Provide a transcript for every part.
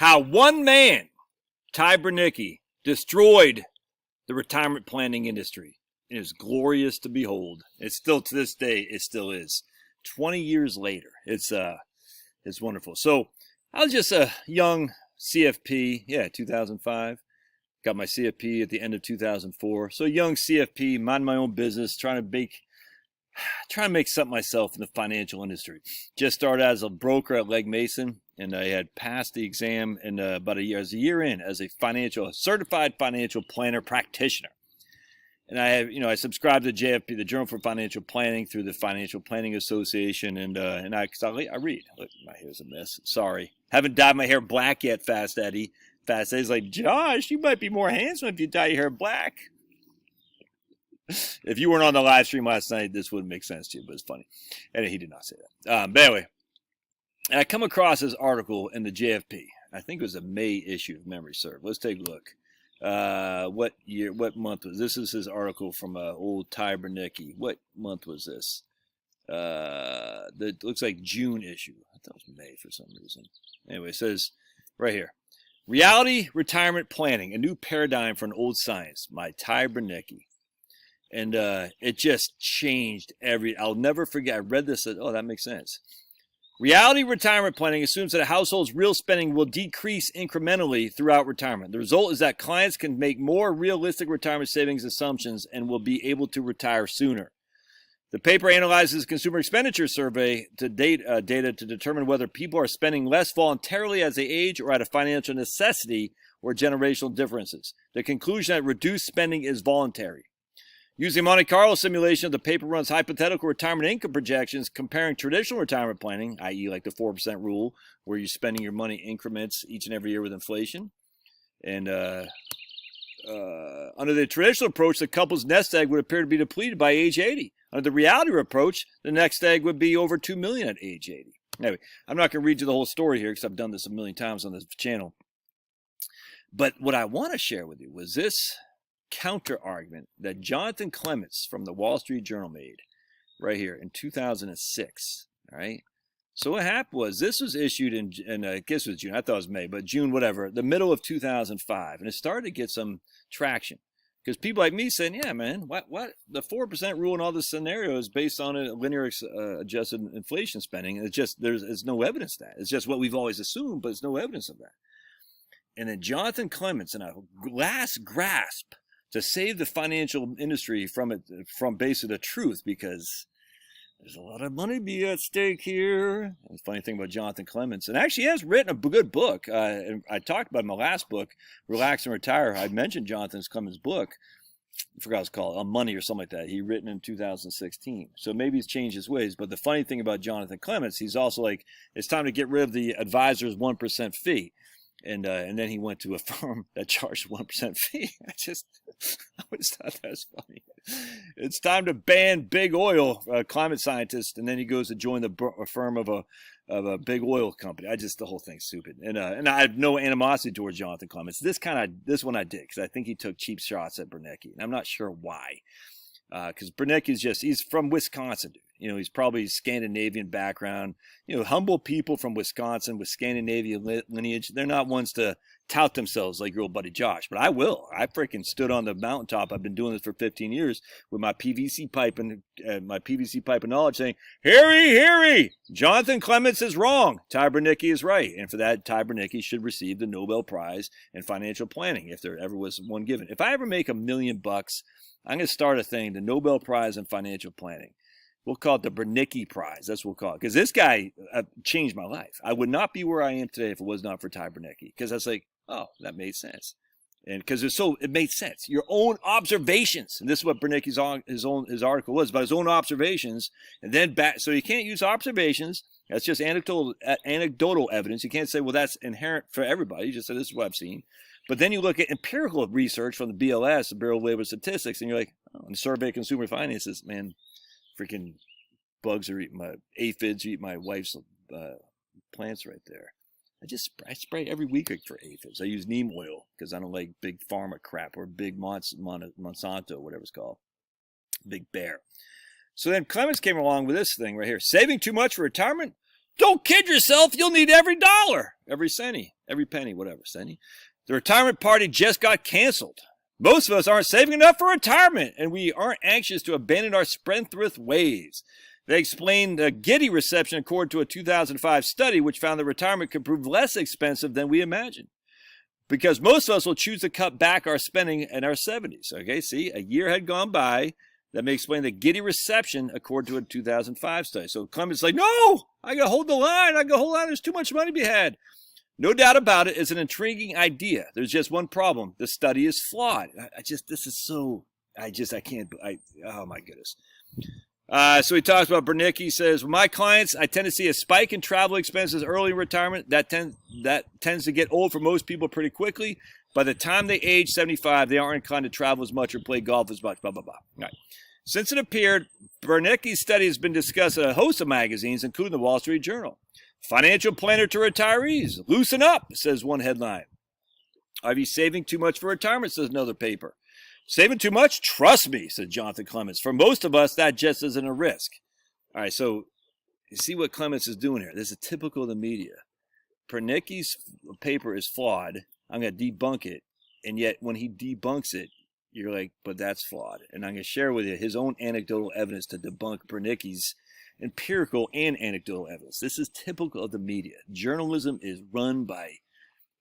How one man, Ty Bernicke, destroyed the retirement planning industry. It is glorious to behold. It's still, to this day, it still is. 20 years later, it's wonderful. So I was just a young CFP, 2005. Got my CFP at the end of 2004. So young CFP, mind my own business, trying to make something myself in the financial industry. Just started as a broker at Legg Mason, and I had passed the exam in about a year. I was a year in as a certified financial planner practitioner. And I subscribed to JFP, the Journal for Financial Planning, through the Financial Planning Association, and I read. Look, my hair's a mess. Sorry, haven't dyed my hair black yet. Fast Eddie. Fast Eddie's like, Josh, you might be more handsome if you dye your hair black. If you weren't on the live stream last night, this wouldn't make sense to you, but it's funny. And he did not say that. But anyway, and I come across this article in the JFP. I think it was a May issue, if memory serves. Let's take a look. What month was this? This is his article from old Ty Bernicke. What month was this? That looks like June issue. I thought it was May for some reason. Anyway, it says right here, Reality Retirement Planning, a New Paradigm for an Old Science, by Ty Bernicke. And it just changed I'll never forget. I read this. Oh, that makes sense. Reality retirement planning assumes that a household's real spending will decrease incrementally throughout retirement. The result is that clients can make more realistic retirement savings assumptions and will be able to retire sooner. The paper analyzes consumer expenditure survey data to determine whether people are spending less voluntarily as they age or out of financial necessity or generational differences. The conclusion that reduced spending is voluntary. Using Monte Carlo simulation, the paper runs hypothetical retirement income projections comparing traditional retirement planning, i.e. like the 4% rule, where you're spending your money increments each and every year with inflation. And under the traditional approach, the couple's nest egg would appear to be depleted by age 80. Under the reality approach, the next egg would be over $2 million at age 80. Anyway, I'm not going to read you the whole story here because I've done this a million times on this channel. But what I want to share with you was this counter argument that Jonathan Clemens from the Wall Street Journal made right here in 2006. All right. So what happened was this was issued in I guess it was June. I thought it was May, but June, whatever, the middle of 2005. And it started to get some traction because people like me saying, yeah, man, what the 4% rule in all this scenario is based on a linear adjusted inflation spending. And it's just, there's no evidence of that. It's just what we've always assumed, but there's no evidence of that. And then Jonathan Clemens, in a last grasp to save the financial industry from basically the truth, because there's a lot of money be at stake here. And the funny thing about Jonathan Clemens, and actually he has written a good book. And I talked about my last book, Relax and Retire. I mentioned Jonathan Clemens' book. I forgot what it's called, On Money or something like that. He written in 2016. So maybe he's changed his ways. But the funny thing about Jonathan Clemens, he's also like, it's time to get rid of the advisor's 1% fee. And then he went to a firm that charged 1% fee. I always thought that was funny. It's time to ban big oil, climate scientist, and then he goes to join a firm of a big oil company. The whole thing's stupid. And I have no animosity towards Jonathan Clemens. This one I did because I think he took cheap shots at Bernicke, and I'm not sure why. Because Bernicke he's from Wisconsin, dude. You know, he's probably Scandinavian background. You know, humble people from Wisconsin with Scandinavian lineage, they're not ones to tout themselves like your old buddy Josh. But I will. I freaking stood on the mountaintop. I've been doing this for 15 years with my PVC pipe and knowledge saying, hear ye, Jonathan Clemens is wrong. Ty Bernicke is right. And for that, Ty Bernicke should receive the Nobel Prize in financial planning if there ever was one given. If I ever make $1 million, I'm going to start a thing, the Nobel Prize in financial planning. We'll call it the Bernicke Prize. That's what we'll call it. Because this guy changed my life. I would not be where I am today if it was not for Ty Bernicke. Because I was like, oh, that made sense. And because it made sense. Your own observations. And this is what Bernicke's his article was, about his own observations. And then back, so you can't use observations. That's just anecdotal evidence. You can't say, well, that's inherent for everybody. You just say, this is what I've seen. But then you look at empirical research from the BLS, the Bureau of Labor Statistics, and you're like, oh, and Survey of Consumer Finances, man, freaking bugs are eating aphids are eating my wife's plants right there. I spray every week for aphids. I use neem oil because I don't like big pharma crap or big Monsanto, whatever it's called, Big Bear. So then Clemens came along with this thing right here. Saving too much for retirement? Don't kid yourself. You'll need every dollar, every penny, whatever, centy. The retirement party just got canceled. Most of us aren't saving enough for retirement, and we aren't anxious to abandon our spendthrift ways. They explained the giddy reception according to a 2005 study, which found that retirement could prove less expensive than we imagined. Because most of us will choose to cut back our spending in our 70s. Okay, see, a year had gone by. That may explain the giddy reception according to a 2005 study. So Clemens is like, no, I got to hold the line. There's too much money to be had. No doubt about it, it's an intriguing idea. There's just one problem. The study is flawed. Oh my goodness. So he talks about Bernicke. He says, with my clients, I tend to see a spike in travel expenses early in retirement. That tends to get old for most people pretty quickly. By the time they age 75, they aren't inclined to travel as much or play golf as much, blah, blah, blah. All right. Since it appeared, Bernicke's study has been discussed in a host of magazines, including the Wall Street Journal. Financial planner to retirees. Loosen up, says one headline. Are you saving too much for retirement, says another paper. Saving too much? Trust me, said Jonathan Clemens. For most of us, that just isn't a risk. All right, so you see what Clemens is doing here. This is typical of the media. Bernicke's paper is flawed. I'm going to debunk it. And yet, when he debunks it, you're like, but that's flawed. And I'm going to share with you his own anecdotal evidence to debunk Bernicke's empirical and anecdotal evidence. This is typical of the media. Journalism is run by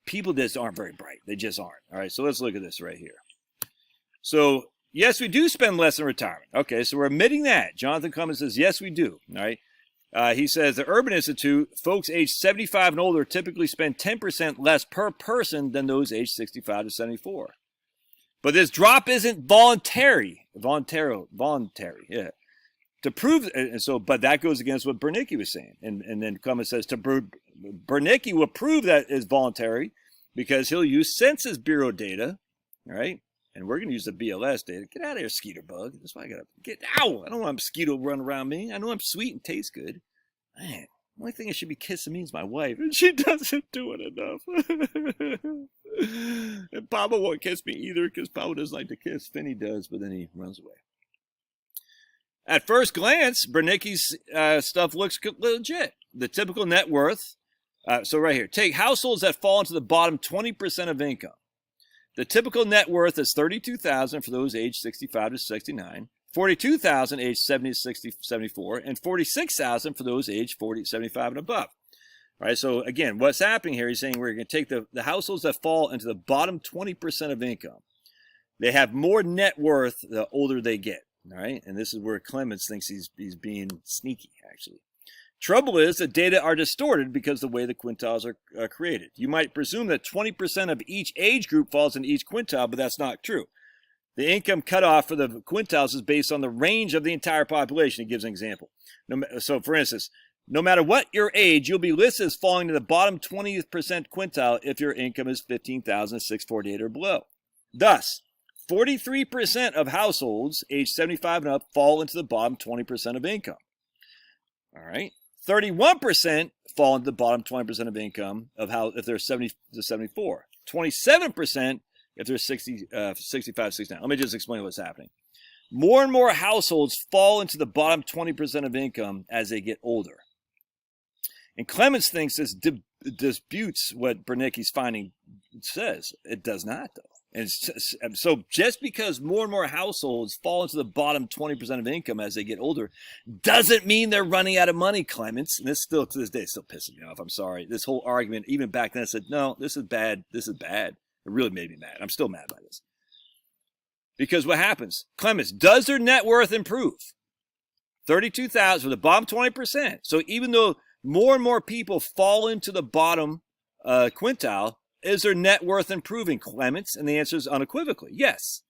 people that aren't very bright. They just aren't. All right, so let's look at this right here. So, yes, we do spend less in retirement. Okay, so we're admitting that. Jonathan Clemens says, yes, we do. All right. He says the Urban Institute, folks aged 75 and older typically spend 10% less per person than those aged 65 to 74. But this drop isn't voluntary. Voluntary, yeah. To prove, but that goes against what Bernicke was saying. And then Clemens says Bernicke will prove that is voluntary because he'll use Census Bureau data, all right? And we're going to use the BLS data. Get out of here, skeeter bug. That's why I got to get out. I don't want a mosquito running around me. I know I'm sweet and taste good. Man, the only thing I should be kissing me is my wife. And she doesn't do it enough. And Papa won't kiss me either because Papa doesn't like to kiss. Finney does, but then he runs away. At first glance, Bernicke's stuff looks legit. The typical net worth. So right here, take households that fall into the bottom 20% of income. The typical net worth is $32,000 for those aged 65 to 69, $42,000 aged 70 to 60, 74, and $46,000 for those aged 40, 75 and above. All right, so again, what's happening here, he's saying we're going to take the households that fall into the bottom 20% of income. They have more net worth the older they get. All right, and this is where Clemens thinks he's being sneaky, actually. Trouble is that data are distorted because of the way the quintiles are created. You might presume that 20% of each age group falls into each quintile, but that's not true. The income cutoff for the quintiles is based on the range of the entire population. He gives an example. So, for instance, no matter what your age, you'll be listed as falling to the bottom 20% quintile if your income is $15,648 or below. Thus, 43% of households aged 75 and up fall into the bottom 20% of income. All right. 31% fall into the bottom 20% of income if they're 70 to 74. 27% if they're 65 to 69. Let me just explain what's happening. More and more households fall into the bottom 20% of income as they get older. And Clemens thinks this disputes what Bernicke's finding says. It does not, though. And so just because more and more households fall into the bottom 20% of income as they get older doesn't mean they're running out of money, Clemens. And this still, to this day, still pissing me off. I'm sorry. This whole argument, even back then, I said, no, this is bad. This is bad. It really made me mad. I'm still mad by this. Because what happens? Clemens, does their net worth improve? $32,000 for the bottom 20%. So even though more and more people fall into the bottom quintile, is their net worth improving, Clemens? And the answer is unequivocally, yes.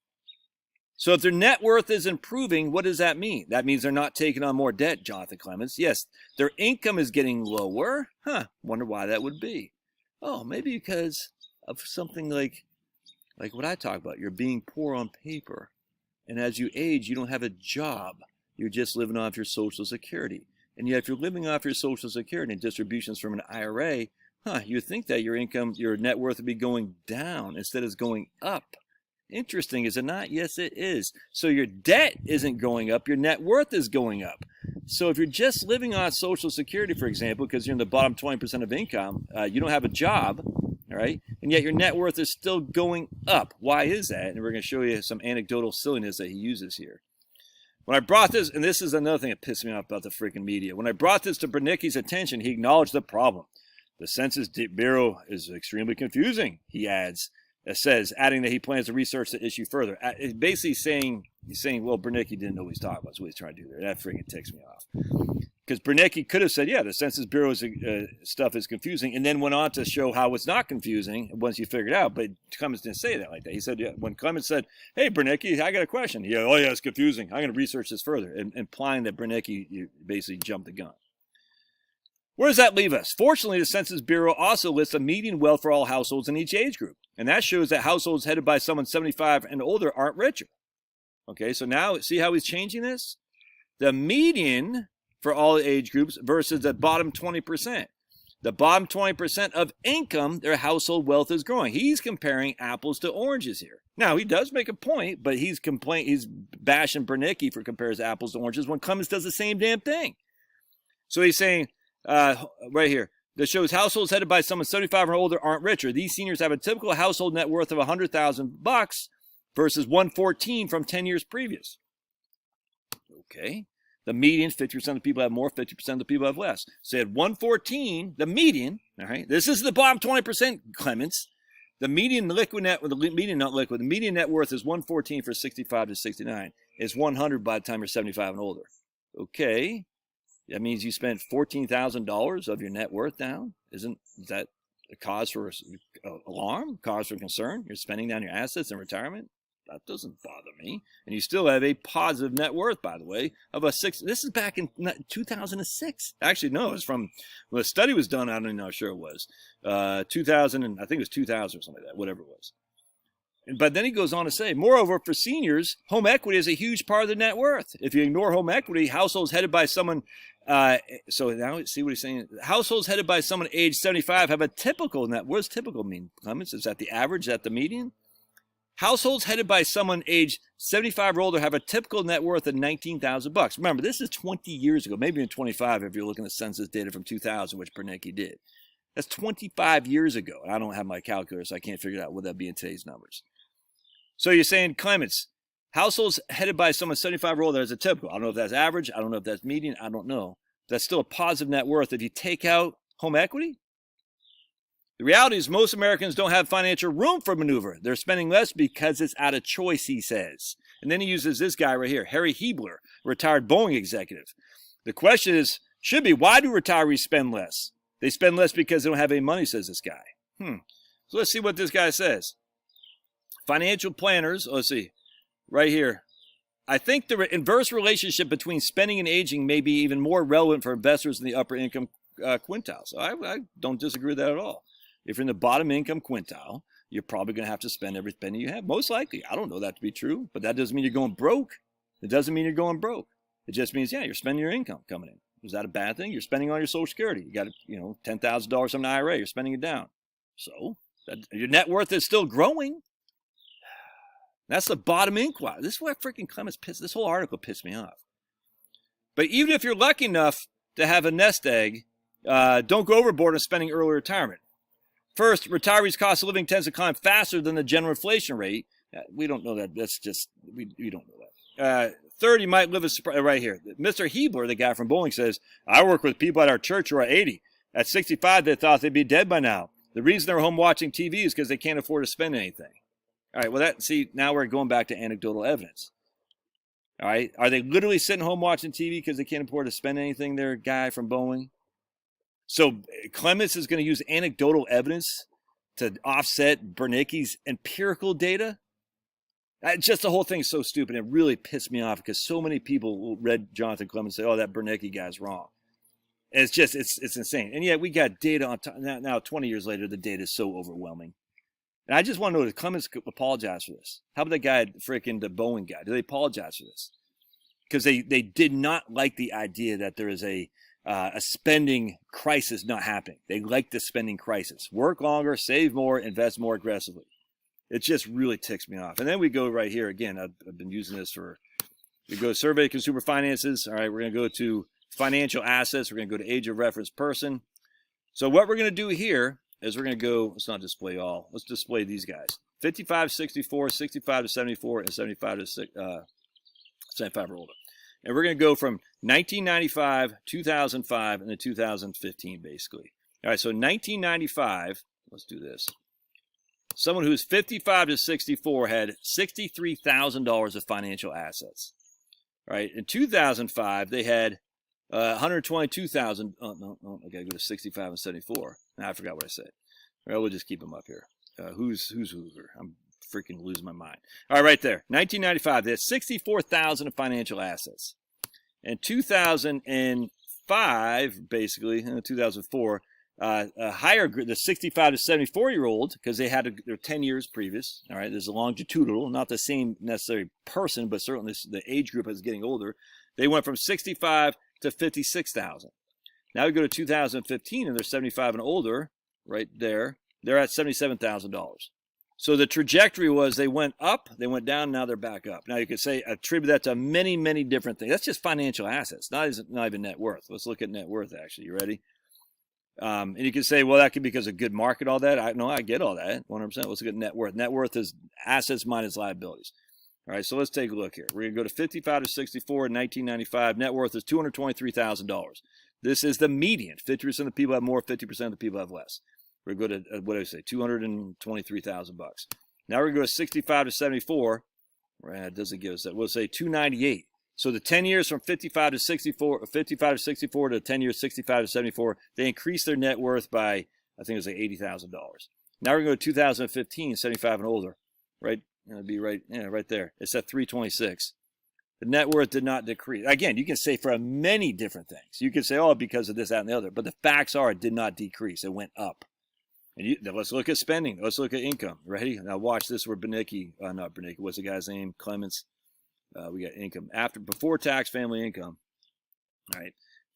So if their net worth is improving, what does that mean? That means they're not taking on more debt, Jonathan Clemens. Yes, their income is getting lower. Wonder why that would be. Oh, maybe because of something like what I talk about. You're being poor on paper. And as you age, you don't have a job. You're just living off your Social Security. And yet if you're living off your Social Security and distributions from an IRA, you would think that your income, your net worth would be going down instead of going up. Interesting, is it not? Yes, it is. So your debt isn't going up. Your net worth is going up. So if you're just living on Social Security, for example, because you're in the bottom 20% of income, you don't have a job, all right, and yet your net worth is still going up. Why is that? And we're going to show you some anecdotal silliness that he uses here. When I brought this, and this is another thing that pissed me off about the freaking media, when I brought this to Bernicki's attention, he acknowledged the problem. The Census Bureau is extremely confusing, he adds. Says, adding that he plans to research the issue further. Basically saying, well, Bernicke didn't know what he's talking about. That's what he's trying to do there. That freaking ticks me off. Because Bernicke could have said, yeah, the Census Bureau's stuff is confusing, and then went on to show how it's not confusing once you figure it out. But Clemens didn't say that like that. He said, yeah, when Clemens said, hey, Bernicke, I got a question. Yeah, oh, yeah, it's confusing. I'm going to research this further, implying that Bernicke basically jumped the gun. Where does that leave us? Fortunately, the Census Bureau also lists a median wealth for all households in each age group. And that shows that households headed by someone 75 and older aren't richer. Okay, so now see how he's changing this? The median for all age groups versus the bottom 20%. The bottom 20% of income, their household wealth is growing. He's comparing apples to oranges here. Now, he does make a point, but he's bashing Bernicke for compares apples to oranges when Clemens does the same damn thing. So he's saying, right here, that shows households headed by someone 75 or older aren't richer. These seniors have a typical household net worth of $100,000 versus 114 from 10 years previous. Okay. The median, 50% of the people have more, 50% of the people have less. So you had 114, the median, all right? This is the bottom 20%, Clemens. The median the median net worth is 114 for 65 to 69. It's 100 by the time you're 75 and older. Okay. That means you spent $14,000 of your net worth down. Is that a cause for alarm, cause for concern? You're spending down your assets in retirement? That doesn't bother me. And you still have a positive net worth, by the way, of a 6. This is back in 2006. Actually, no, it's from when the study was done. I don't know how sure it was. 2000, and I think it was 2000 or something like that, whatever it was. But then he goes on to say, moreover, for seniors, home equity is a huge part of the net worth. If you ignore home equity, households headed by someone, so now see what he's saying. Households headed by someone age 75 have a typical net. What does typical mean, Clemens? Is that the average? Is that the median? Households headed by someone age 75 or older have a typical net worth of $19,000. Remember, this is 20 years ago, maybe even 25 if you're looking at census data from 2000, which Bernicke did. That's 25 years ago. I don't have my calculator, so I can't figure out what that'd be in today's numbers. So you're saying, Clemens, households headed by someone 75 or older is a typical. I don't know if that's average. I don't know if that's median. I don't know. That's still a positive net worth if you take out home equity. The reality is most Americans don't have financial room for maneuver. They're spending less because it's out of choice, he says. And then he uses this guy right here, Harry Hebler, retired Boeing executive. The question should be, why do retirees spend less? They spend less because they don't have any money, says this guy. So let's see what this guy says. Financial planners, let's see, right here. I think the inverse relationship between spending and aging may be even more relevant for investors in the upper income quintile. So I don't disagree with that at all. If you're in the bottom income quintile, you're probably going to have to spend every penny you have. Most likely. I don't know that to be true, but that doesn't mean you're going broke. It doesn't mean you're going broke. It just means, yeah, you're spending your income coming in. Is that a bad thing? You're spending on your Social Security. You got, $10,000 on an IRA. You're spending it down. So your net worth is still growing. That's the bottom income. This is why freaking Clemens this whole article pissed me off. But even if you're lucky enough to have a nest egg, don't go overboard on spending early retirement. First, retirees' cost of living tends to climb faster than the general inflation rate. We don't know that. That's just, we don't know that. Third, you might live right here. Mr. Hebler, the guy from Boeing, says, I work with people at our church who are 80. At 65, they thought they'd be dead by now. The reason they're home watching TV is because they can't afford to spend anything. All right, well, now we're going back to anecdotal evidence. All right, are they literally sitting home watching TV because they can't afford to spend anything, their guy from Boeing? So Clemens is going to use anecdotal evidence to offset Bernicke's empirical data? Just the whole thing is so stupid. It really pissed me off because so many people read Jonathan Clemens and say, oh, that Bernicke guy's wrong. And it's insane. And yet we got data on top. Now, 20 years later, the data is so overwhelming. And I just want to know, did Clemens apologize for this? How about the guy, the Boeing guy? Did they apologize for this? Because they did not like the idea that there is a spending crisis not happening. They like the spending crisis. Work longer, save more, invest more aggressively. It just really ticks me off. And then we go right here again. I've been using this we go survey consumer finances. All right, we're going to go to financial assets. We're going to go to age of reference person. So what we're going to do here is we're going to go, let's not display all. Let's display these guys. 55 to 64, 65 to 74, and 75 to 75 or older. And we're going to go from 1995, 2005, and then 2015, basically. All right, so 1995, let's do this. Someone who's 55 to 64 had $63,000 of financial assets. All right, in 2005, they had 122,000. Oh, no, I got to go to 65 and 74. Nah, I forgot what I said. Well, we'll just keep them up here. Who's Hoover? I'm freaking losing my mind. All right, right there. 1995, they had 64,000 of financial assets. In 2005, basically, 2004, higher, the 65 to 74-year-old, because they had their 10 years previous. All right, there's a longitudinal, not the same necessary person, but certainly the age group is getting older. They went from 65 to 56,000. Now we go to 2015, and they're 75 and older, right there. They're at $77,000. So the trajectory was they went up, they went down, now they're back up. Now you could say attribute that to many, many different things. That's just financial assets, not even net worth. Let's look at net worth, actually. You ready? And you can say, well, that could be because of good market, all that. I get all that, 100%. Let's look at net worth. Net worth is assets minus liabilities. All right, so let's take a look here. We're going to go to 55 to 64 in 1995. Net worth is $223,000. This is the median. 50% of the people have more, 50% of the people have less. We're going to go to, what did I say, $223,000. Now we're going to go to 65 to 74. Right, it doesn't give us that. We'll say 298. So the 10 years from 55 to 64, 55 to 64 to 10 years 65 to 74, they increased their net worth by, I think it was like $80,000. Now we're going to go to 2015, 75 and older, right? It'll be right there. It's at 326. The net worth did not decrease. Again, you can say for many different things. You can say, oh, because of this, that, and the other. But the facts are it did not decrease. It went up. And let's look at spending. Let's look at income. Ready? Now watch this where Bernicke, not Bernicke, what's the guy's name? Clemens. We got income. Before tax family income. All right.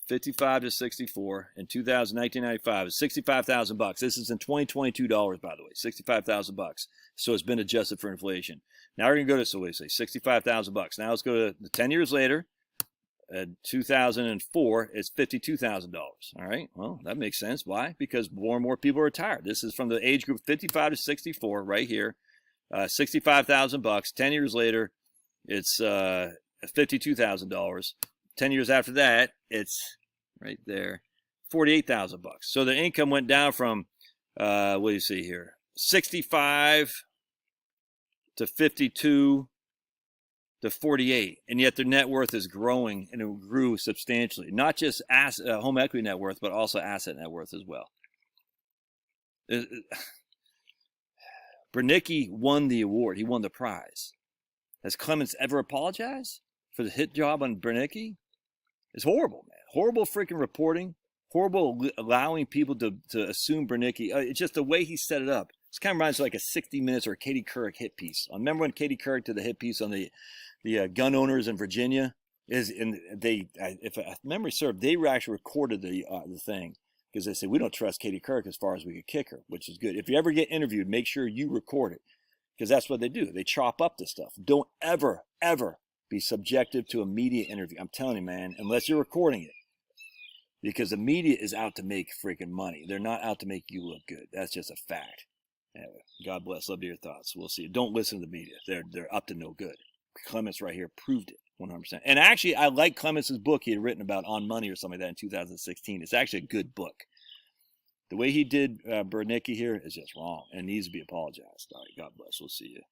55 to 64 in 1995 is $65,000. This is in 2022 dollars, by the way, $65,000. So it's been adjusted for inflation. Now we're going to go to, so what do you say, $65,000. Now let's go to the 10 years later. 2004, it's $52,000. All right. Well, that makes sense. Why? Because more and more people are retired. This is from the age group 55 to 64 right here. $65,000. 10 years later, it's $52,000. 10 years after that, it's right there, $48,000. So the income went down from, what do you see here? 65 to 52 to 48, and yet their net worth is growing, and it grew substantially. Not just home equity net worth, but also asset net worth as well. Bernicke won the award. He won the prize. Has Clemens ever apologized for the hit job on Bernicke? It's horrible, man. Horrible freaking reporting. Horrible allowing people to assume Bernicke. It's just the way he set it up. This kind of reminds me like a 60 Minutes or a Katie Couric hit piece. Remember when Katie Couric did the hit piece on the gun owners in Virginia? If memory served, they actually recorded the thing because they said we don't trust Katie Couric as far as we could kick her, which is good. If you ever get interviewed, make sure you record it because that's what they do. They chop up the stuff. Don't ever be subjective to a media interview. I'm telling you, man, unless you're recording it. Because the media is out to make freaking money. They're not out to make you look good. That's just a fact. Anyway, God bless. Love to your thoughts. We'll see. Don't listen to the media. They're up to no good. Clemens right here proved it 100%. And actually, I like Clemens' book he had written about On Money or something like that in 2016. It's actually a good book. The way he did Bernicke here is just wrong and needs to be apologized. All right, God bless. We'll see you.